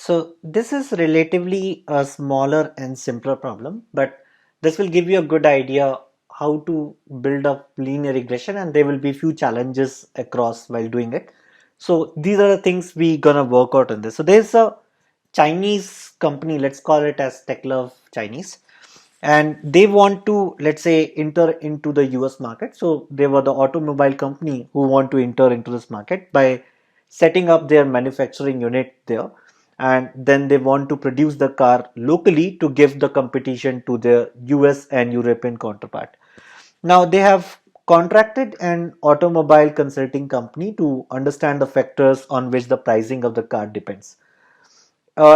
So this is relatively a smaller and simpler problem, but this will give you a good idea how to build up linear regression, and there will be few challenges across while doing it. So these are the things we gonna work out on this. So there's a Chinese company, let's call it as TechLove Chinese, and they want to, let's say, enter into the US market. So they were the automobile company who want to enter into this market by setting up their manufacturing unit there, and then they want to produce the car locally to give the competition to their US and European counterpart. Now they have contracted an automobile consulting company to understand the factors on which the pricing of the car depends.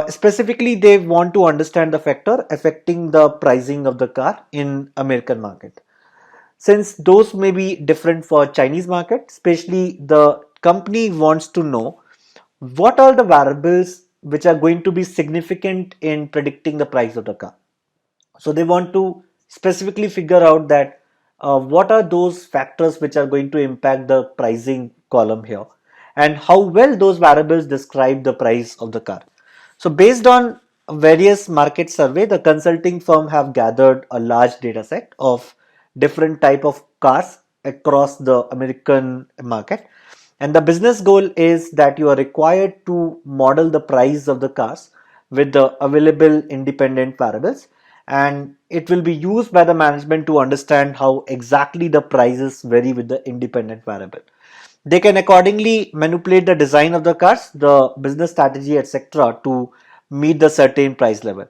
Specifically, they want to understand the factor affecting the pricing of the car in American market. Since those may be different for Chinese market, especially the company wants to know what are the variables which are going to be significant in predicting the price of the car. So they want to specifically figure out that what are those factors which are going to impact the pricing column here, and how well those variables describe the price of the car. So based on various market survey, the consulting firm have gathered a large data set of different type of cars across the American market, and the business goal is that you are required to model the price of the cars with the available independent variables, and it will be used by the management to understand how exactly the prices vary with the independent variable. They can accordingly manipulate the design of the cars, the business strategy, etc. to meet the certain price level.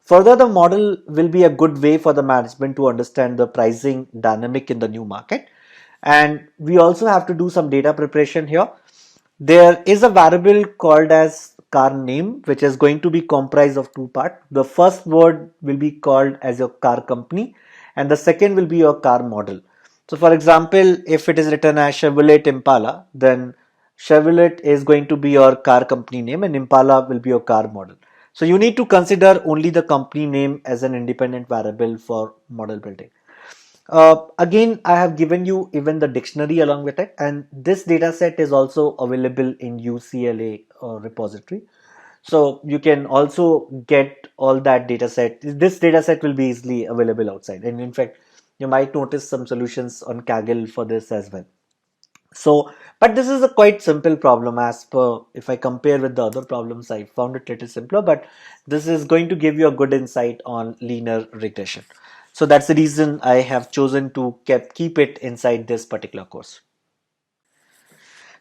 Further, the model will be a good way for the management to understand the pricing dynamic in the new market. And we also have to do some data preparation here. There is a variable called as car name, which is going to be comprised of two parts. The first word will be called as your car company, and the second will be your car model. So for example, if it is written as Chevrolet Impala, then Chevrolet is going to be your car company name and Impala will be your car model. So you need to consider only the company name as an independent variable for model building. Again, I have given you even the dictionary along with it, and this data set is also available in UCLA repository. So you can also get all that data set. This data set will be easily available outside, and in fact, you might notice some solutions on Kaggle for this as well. So, but this is a quite simple problem as per, if I compare with the other problems, I found it little simpler, but this is going to give you a good insight on linear regression. So that's the reason I have chosen to keep it inside this particular course.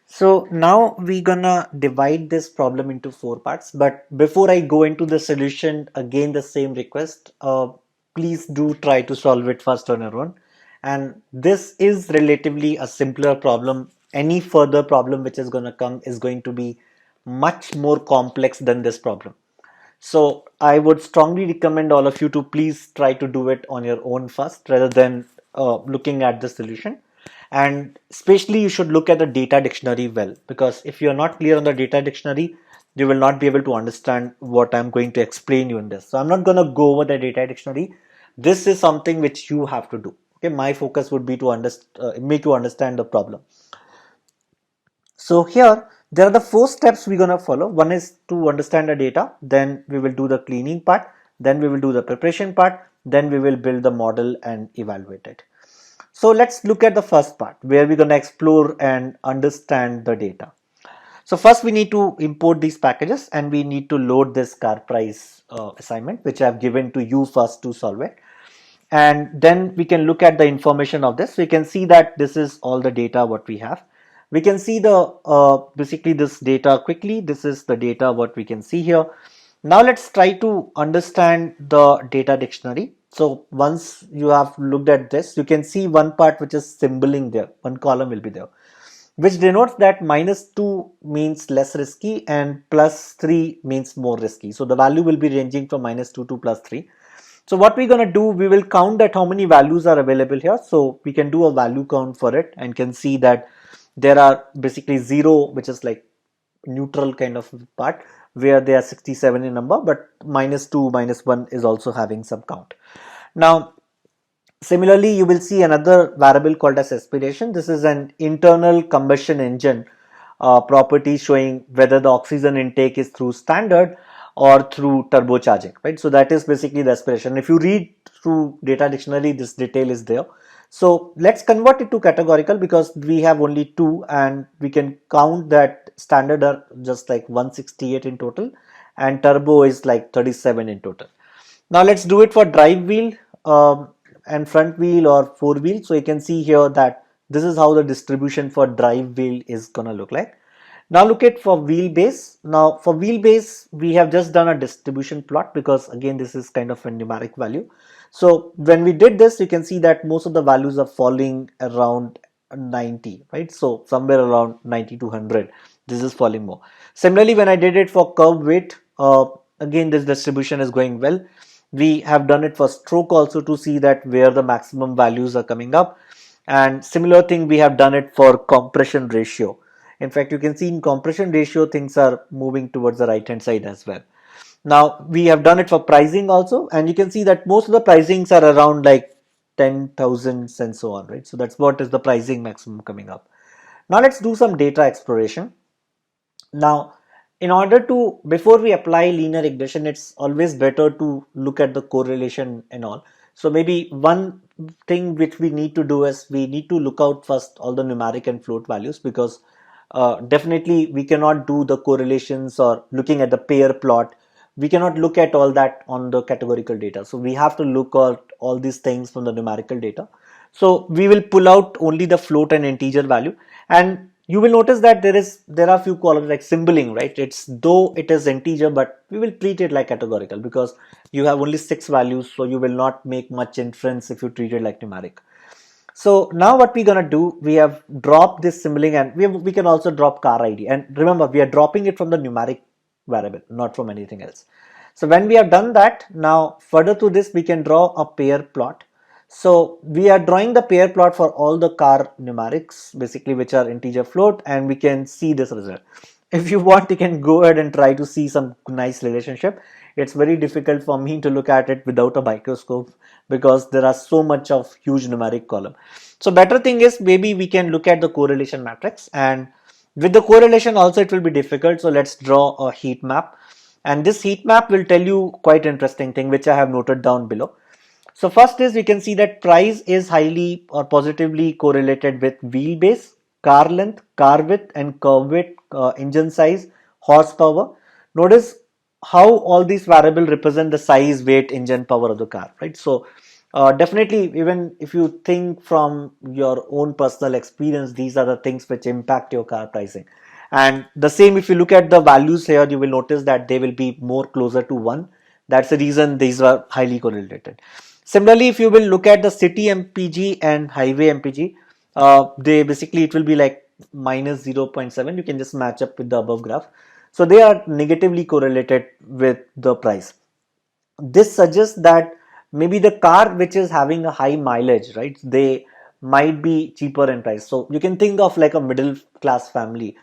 So now we're gonna divide this problem into four parts, but before I go into the solution, again the same request, please do try to solve it first on your own. And this is relatively a simpler problem. Any further problem which is gonna come is going to be much more complex than this problem. So I would strongly recommend all of you to please try to do it on your own first rather than looking at the solution. And especially you should look at the data dictionary well, because if you're not clear on the data dictionary, you will not be able to understand what I'm going to explain you in this. So I'm not going to go over the data dictionary. This is something which you have to do. Okay, my focus would be to make you understand the problem. So here, there are the four steps we're going to follow. One is to understand the data, then we will do the cleaning part, then we will do the preparation part, then we will build the model and evaluate it. So let's look at the first part where we're going to explore and understand the data. So first we need to import these packages and we need to load this car price assignment, which I've given to you first to solve it. And then we can look at the information of this. We can see that this is all the data what we have. We can see the basically this data quickly. This is the data what we can see here. Now let's try to understand the data dictionary. So once you have looked at this, you can see one part which is symboling there. One column will be there, which denotes that -2 means less risky and +3 means more risky. So the value will be ranging from -2 to +3. So what we're going to do, we will count that how many values are available here. So we can do a value count for it and can see that there are basically 0, which is like neutral kind of part, where they are 67 in number, but -2, -1 is also having some count. Now, similarly, you will see another variable called as aspiration. This is an internal combustion engine property showing whether the oxygen intake is through standard or through turbocharging, right? So that is basically the aspiration. If you read through data dictionary, this detail is there. So let's convert it to categorical because we have only two and we can count that standard are just like 168 in total and turbo is like 37 in total. Now let's do it for drive wheel and front wheel or four wheel. So you can see here that this is how the distribution for drive wheel is gonna look like. Now look at for wheelbase. Now for wheelbase, we have just done a distribution plot because again, this is kind of a numeric value. So when we did this, you can see that most of the values are falling around 90, right? So somewhere around 90 to 100, this is falling more. Similarly, when I did it for curve weight, again, this distribution is going well. We have done it for stroke also to see that where the maximum values are coming up. And similar thing, we have done it for compression ratio. In fact, you can see in compression ratio, things are moving towards the right hand side as well. Now, we have done it for pricing also, and you can see that most of the pricings are around like 10,000 and so on, right? So that's what is the pricing maximum coming up. Now, let's do some data exploration. Now, in order to, before we apply linear regression, it's always better to look at the correlation and all. So maybe one thing which we need to do is we need to look out first all the numeric and float values because definitely we cannot do the correlations or looking at the pair plot. We cannot look at all that on the categorical data. So we have to look at all these things from the numerical data. So we will pull out only the float and integer value, and you will notice that there are few columns like symboling, right? It's though it is integer, but we will treat it like categorical because you have only 6 values, so you will not make much inference if you treat it like numeric. So now what we're gonna do, we have dropped this symboling and we can also drop car ID. And remember, we are dropping it from the numeric variable, not from anything else. So when we have done that, now further to this, we can draw a pair plot. So we are drawing the pair plot for all the car numerics, basically which are integer float, and we can see this result. If you want, you can go ahead and try to see some nice relationship. It's very difficult for me to look at it without a microscope because there are so much of huge numeric column. So better thing is maybe we can look at the correlation matrix, and with the correlation also it will be difficult. So let's draw a heat map, and this heat map will tell you quite interesting thing which I have noted down below. So first is we can see that price is highly or positively correlated with wheelbase, car length, car width and curve width, engine size, horsepower. Notice how all these variables represent the size, weight, engine power of the car, right? So definitely, even if you think from your own personal experience, these are the things which impact your car pricing. And the same, if you look at the values here, you will notice that they will be more closer to 1. That's the reason these are highly correlated. Similarly, if you will look at the city MPG and highway MPG, they basically it will be like minus 0.7. You can just match up with the above graph. So they are negatively correlated with the price. This suggests that maybe the car which is having a high mileage, right, they might be cheaper in price. So you can think of like a middle class family.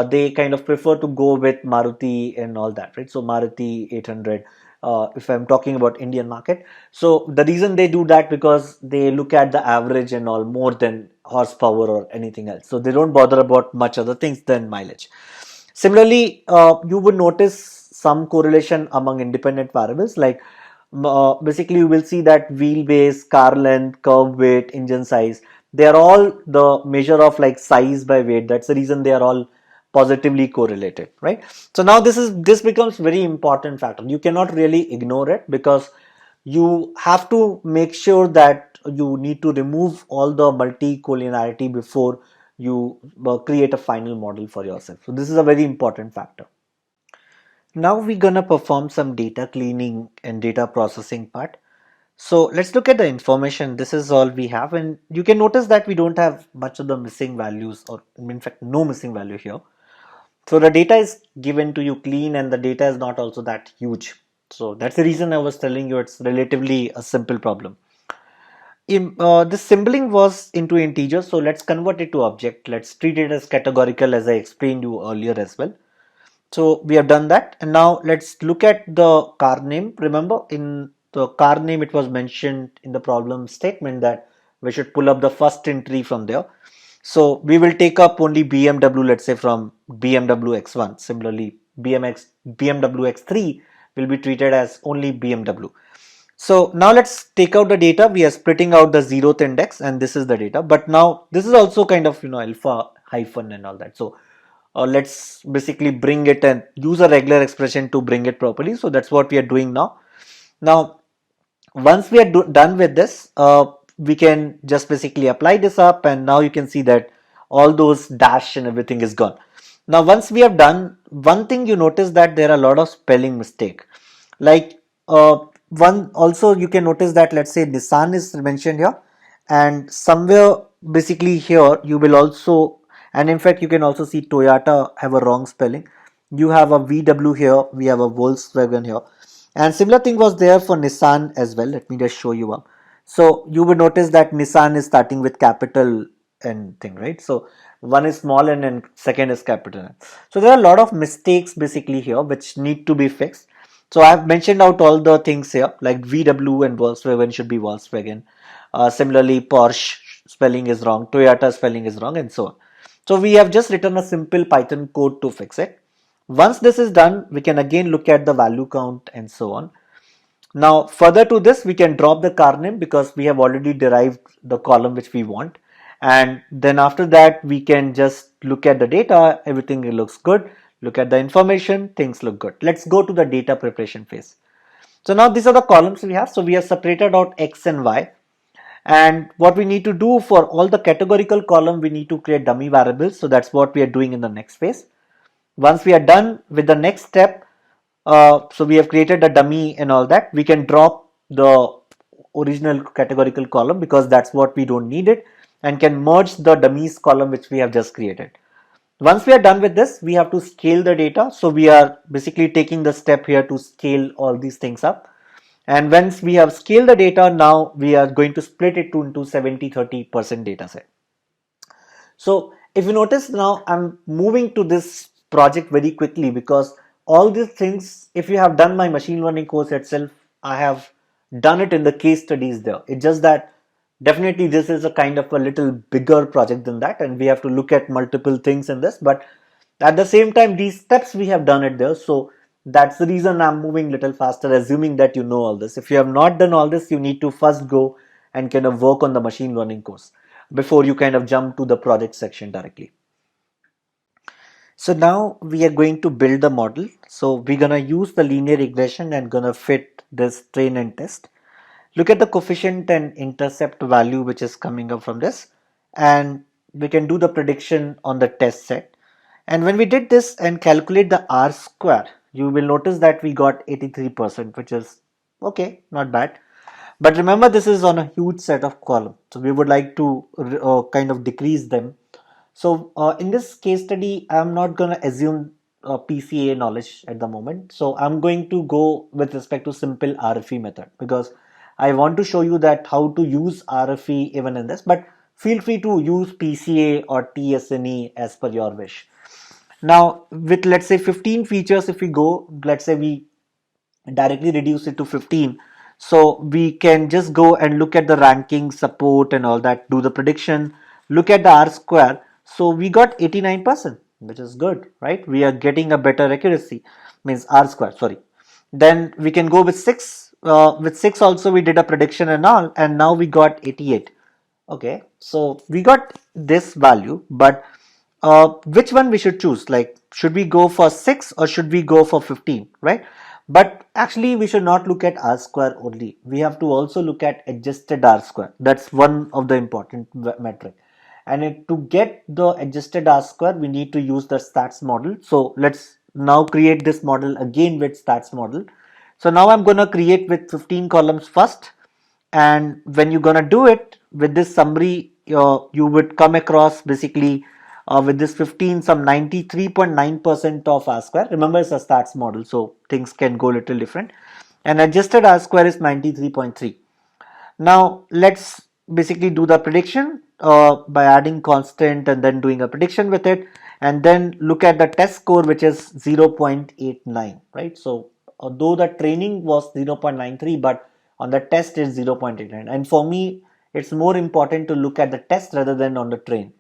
They kind of prefer to go with Maruti and all that, right? So Maruti 800, if I'm talking about Indian market. So the reason they do that because they look at the average and all more than horsepower or anything else. So they don't bother about much other things than mileage. Similarly, you would notice some correlation among independent variables like basically you will see that wheelbase, car length, curve weight, engine size, they are all the measure of like size by weight. That's the reason they are all positively correlated, right? So now this becomes very important factor. You cannot really ignore it because you have to make sure that you need to remove all the multi-collinearity before you create a final model for yourself. So this is a very important factor. Now we're gonna perform some data cleaning and data processing part. So let's look at the information. This is all we have, and you can notice that we don't have much of the missing values, or in fact no missing value here. So the data is given to you clean and the data is not also that huge. So that's the reason I was telling you it's relatively a simple problem. This symboling was into integer, so let's convert it to object. Let's treat it as categorical as I explained you earlier as well. So we have done that, and now let's look at the car name. Remember, in the car name it was mentioned in the problem statement that we should pull up the first entry from there. So we will take up only BMW, let's say from BMW X1. Similarly, BMW X3 will be treated as only BMW. So now let's take out the data. We are splitting out the zeroth index and this is the data. But now this is also kind of, alpha hyphen and all that. So let's basically bring it and use a regular expression to bring it properly. So that's what we are doing now. Now, once we are done with this, we can just basically apply this up, and now you can see that all those dash and everything is gone. Now, once we have done, one thing you notice that there are a lot of spelling mistake. Like one also you can notice that, let's say Nissan is mentioned here, and somewhere basically here you will also, and in fact you can also see Toyota have a wrong spelling. You have a VW here, we have a Volkswagen here, and similar thing was there for Nissan as well. Let me just show you up. So you will notice that Nissan is starting with capital N thing, right? So one is small n and second is capital N. So there are a lot of mistakes basically here which need to be fixed. So I've mentioned out all the things here, like VW and Volkswagen should be Volkswagen. Similarly, Porsche spelling is wrong, Toyota spelling is wrong, and so on. So we have just written a simple Python code to fix it. Once this is done, we can again look at the value count and so on. Now, further to this, we can drop the car name because we have already derived the column which we want. And then after that, we can just look at the data. Everything looks good. Look at the information. Things look good. Let's go to the data preparation phase. So now these are the columns we have. So we have separated out X and Y. And what we need to do for all the categorical column, we need to create dummy variables. So that's what we are doing in the next phase. Once we are done with the next step, so we have created a dummy and all that, we can drop the original categorical column because that's what we don't need it, and can merge the dummies column which we have just created. Once we are done with this, we have to scale the data. So we are basically taking the step here to scale all these things up. And once we have scaled the data, now we are going to split it into 70-30% data set. So if you notice, now I'm moving to this project very quickly because all these things, if you have done my machine learning course itself, I have done it in the case studies there. It's just that definitely this is a kind of a little bigger project than that, and we have to look at multiple things in this, but at the same time these steps we have done it there. So that's the reason I'm moving little faster, assuming that you know all this. If you have not done all this, you need to first go and kind of work on the machine learning course before you kind of jump to the project section directly. So now we are going to build the model. So we're gonna use the linear regression and gonna fit this train and test. Look at the coefficient and intercept value which is coming up from this, and we can do the prediction on the test set. And when we did this and calculate the R square, you will notice that we got 83%, which is okay, not bad. But remember, this is on a huge set of columns, so we would like to kind of decrease them. So in this case study, I'm not going to assume PCA knowledge at the moment. So I'm going to go with respect to simple RFE method because I want to show you that how to use RFE even in this, but feel free to use PCA or TSNE as per your wish. Now with, let's say, 15 features, if we go, let's say we directly reduce it to 15. So we can just go and look at the ranking, support and all that, do the prediction, look at the R square. So we got 89%, which is good, right? We are getting a better accuracy, means R square, sorry. Then we can go with 6. With 6 also we did a prediction and all, and now we got 88. Okay, so we got this value, but which one we should choose? Like, should we go for 6 or should we go for 15, right? But actually we should not look at R square only. We have to also look at adjusted R square. That's one of the important metric. And to get the adjusted R square, we need to use the stats model. So let's now create this model again with stats model. So now I'm going to create with 15 columns first. And when you're gonna do it with this summary, you would come across basically with this 15 some 93.9% of R square. Remember, it's a stats model, so things can go a little different, and adjusted R square is 93.3. Now let's basically do the prediction by adding constant and then doing a prediction with it, and then look at the test score, which is 0.89, right? So although the training was 0.93, but on the test is 0.89, and for me it's more important to look at the test rather than on the train.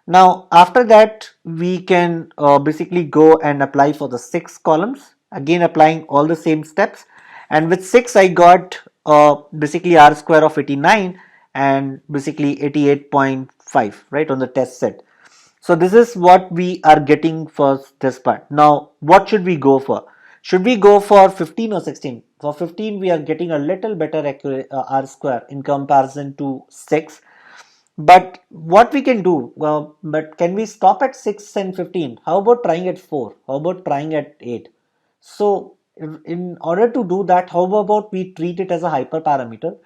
Now after that we can basically go and apply for the 6 columns, again applying all the same steps, and with 6 I got basically r square of 89 and basically 88.5, right, on the test set. So this is what we are getting for this part. Now what should we go for? Should we go for 15 or 16? For 15 we are getting a little better accurate r square in comparison to 6. But what we can do, but can we stop at 6 and 15? How about trying at 4? How about trying at 8? So in order to do that, how about we treat it as a hyperparameter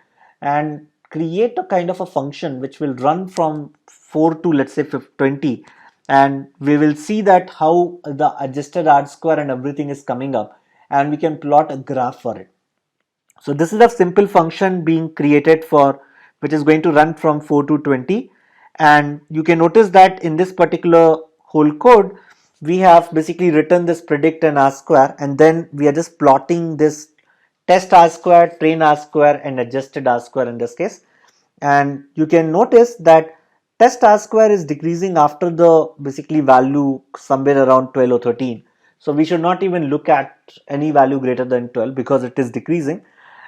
and create a kind of a function which will run from 4 to let's say 20, and we will see that how the adjusted r square and everything is coming up, and we can plot a graph for it. So this is a simple function being created for which is going to run from 4 to 20, and you can notice that in this particular whole code we have basically written this predict and r square, and then we are just plotting this test r square, train r square and adjusted r square in this case. And you can notice that test r square is decreasing after the basically value somewhere around 12 or 13. So we should not even look at any value greater than 12 because it is decreasing.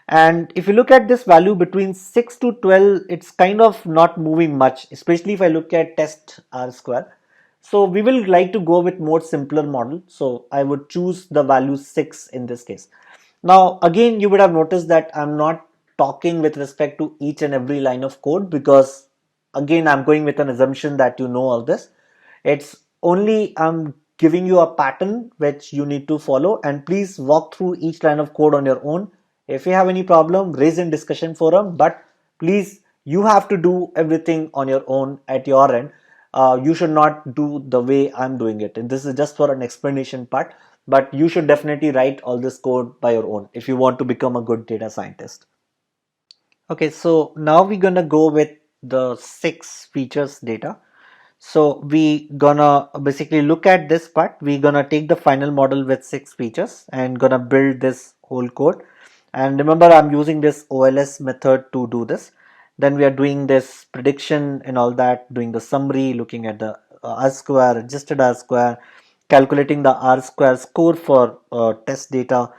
And if you look at this value between 6 to 12, it's kind of not moving much, especially if I look at test r square. So we will like to go with more simpler model. So I would choose the value 6 in this case. Now again, you would have noticed that I'm not talking with respect to each and every line of code, because again I'm going with an assumption that you know all this. It's only I'm giving you a pattern which you need to follow, and please walk through each line of code on your own. If you have any problem, raise in discussion forum, but please, you have to do everything on your own at your end. You should not do the way I'm doing it, and this is just for an explanation part, but you should definitely write all this code by your own if you want to become a good data scientist. Okay, so now we're gonna go with the 6 features data. So we gonna basically look at this part. We're gonna take the final model with 6 features and gonna build this whole code. And remember, I'm using this OLS method to do this. Then we are doing this prediction and all that, doing the summary, looking at the R square, adjusted R square, calculating the R square score for test data.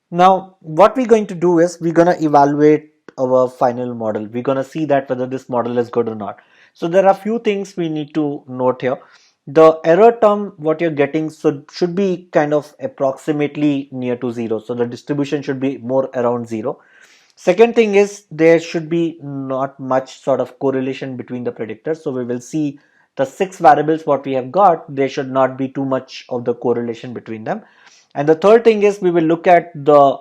Now, what we're going to do is we're going to evaluate our final model. We're going to see that whether this model is good or not. So there are a few things we need to note here. The error term, what you're getting, should be kind of approximately near to 0. So the distribution should be more around 0. Second thing is there should be not much sort of correlation between the predictors. So we will see the 6 variables what we have got, there should not be too much of the correlation between them. And the third thing is we will look at the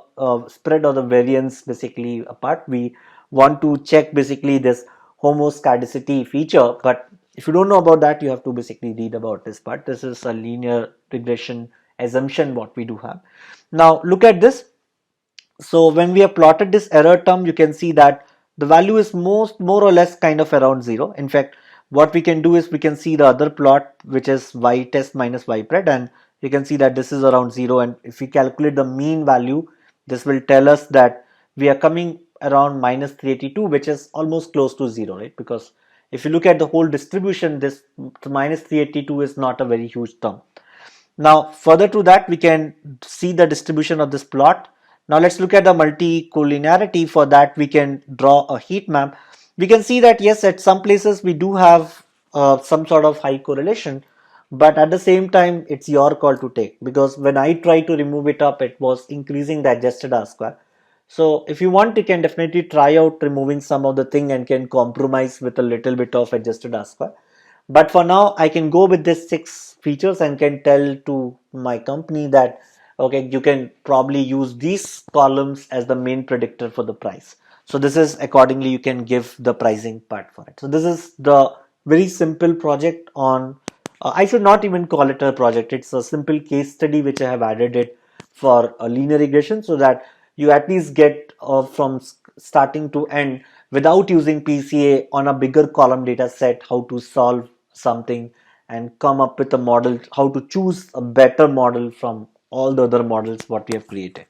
spread or the variance basically apart. We want to check basically this homoscedasticity feature, but if you don't know about that, you have to basically read about this part. This is a linear regression assumption what we do have. Now look at this. So when we have plotted this error term, you can see that the value is more or less kind of around 0. In fact, what we can do is we can see the other plot, which is y test minus y pred, and you can see that this is around 0. And if we calculate the mean value, this will tell us that we are coming around minus 382, which is almost close to 0, right? Because if you look at the whole distribution, this minus 382 is not a very huge term. Now further to that, we can see the distribution of this plot. Now let's look at the multicollinearity. For that, we can draw a heat map. We can see that yes, at some places we do have some sort of high correlation, but at the same time it's your call to take, because when I try to remove it up, it was increasing the adjusted R square. So if you want, you can definitely try out removing some of the thing and can compromise with a little bit of adjusted R square. But for now, I can go with this 6 features and can tell to my company that, okay, you can probably use these columns as the main predictor for the price. So this is accordingly, you can give the pricing part for it. So this is the very simple project on, I should not even call it a project. It's a simple case study which I have added it for a linear regression, so that you at least get from starting to end without using PCA on a bigger column data set, how to solve something and come up with a model, how to choose a better model from all the other models what we have created.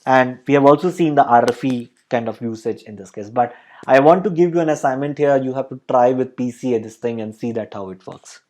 And we have also seen the RFE kind of usage in this case, but I want to give you an assignment here. You have to try with PCA this thing and see that how it works.